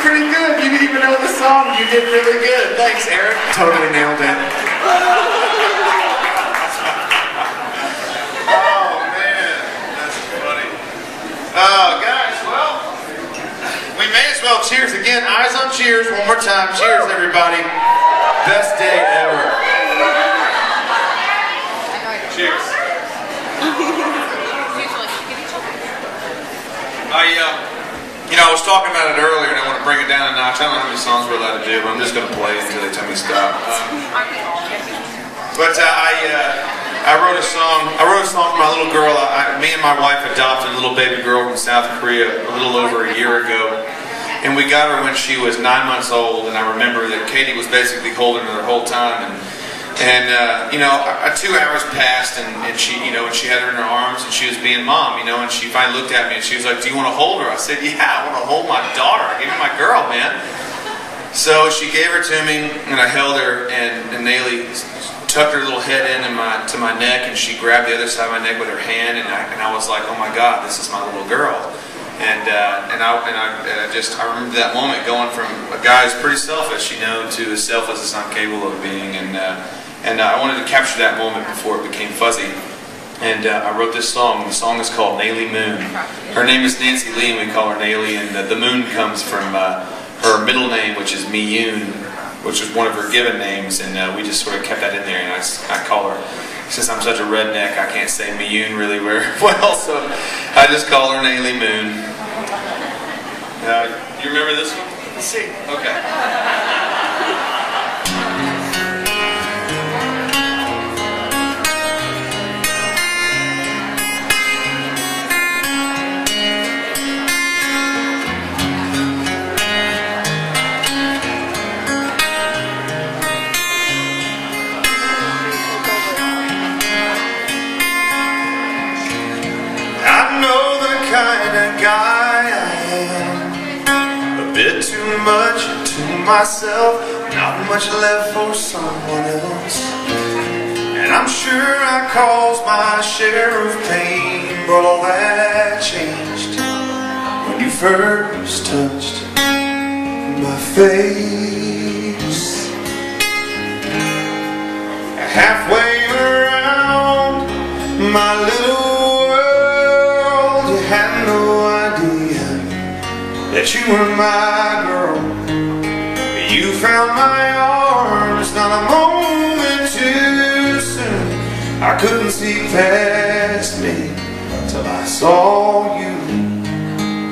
pretty good. You didn't even know the song. You did really good. Thanks, Eric. Totally nailed it. Oh, man. That's funny. Guys, well, we may as well cheers again. Eyes on cheers. One more time. Cheers, everybody. Best day ever. Cheers. I was talking about it earlier, and I want to bring it down a notch. I don't know how many songs we're allowed to do, but I'm just going to play until they tell me to stop. I wrote a song. I wrote a song for my little girl. Me and my wife adopted a little baby girl from South Korea a little over a year ago, and we got her when she was 9 months old. And I remember that Katie was basically holding her the whole time, and 2 hours passed, and she, and she had her in her arms, and she was being mom, and she finally looked at me, and she was like, "Do you want to hold her?" I said, "Yeah, I want to hold my daughter. Give me my girl, man." So she gave her to me, and I held her, and Naleigh tucked her little head in to my neck, and she grabbed the other side of my neck with her hand, and I was like, "Oh my God, this is my little girl." And I remember that moment going from a guy who's pretty selfish, to as selfless as I'm capable of being, and I wanted to capture that moment before it became fuzzy. And I wrote this song. The song is called Naleigh Moon. Her name is Nancy Lee, and we call her Naleigh, and the moon comes from her middle name, which is Miyun, which was one of her given names, and we just sort of kept that in there, and I call her, since I'm such a redneck, I can't say Miyun really very well, so I just call her Naleigh Moon. You remember this one? Let's see. Okay. Guy I am, a bit too much to myself, not much left for someone else. And I'm sure I caused my share of pain, but all that changed when you first touched my face. Halfway around my little that you were my girl. You found my arms not a moment too soon. I couldn't see past me till I saw you,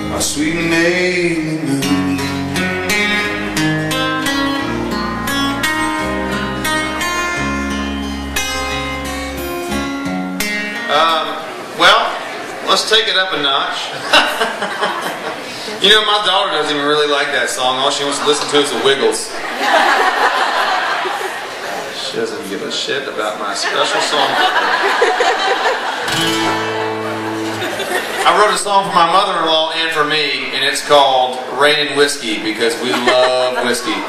my sweet Naleigh Moon. Well, let's take it up a notch. My daughter doesn't even really like that song. All she wants to listen to is the Wiggles. She doesn't give a shit about my special song. I wrote a song for my mother-in-law and for me, and it's called Rain and Whiskey, because we love whiskey.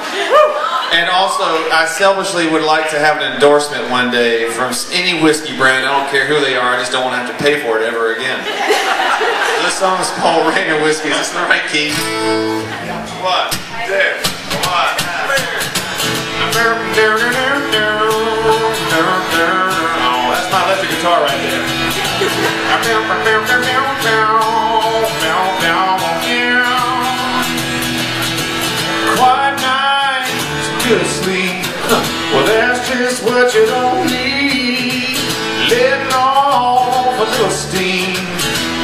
And also, I selfishly would like to have an endorsement one day from any whiskey brand. I don't care who they are, I just don't want to have to pay for it ever again. This song is called Rain and Whiskey. Is this the right key? What? There. What? Oh, that's my electric guitar right there. Quiet night, good sleep. Well, that's just what you don't need. Letting off a little steam.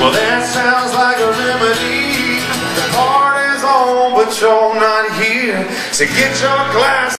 Well, that sounds like a remedy. The party's on, but you're not here. So get your glass.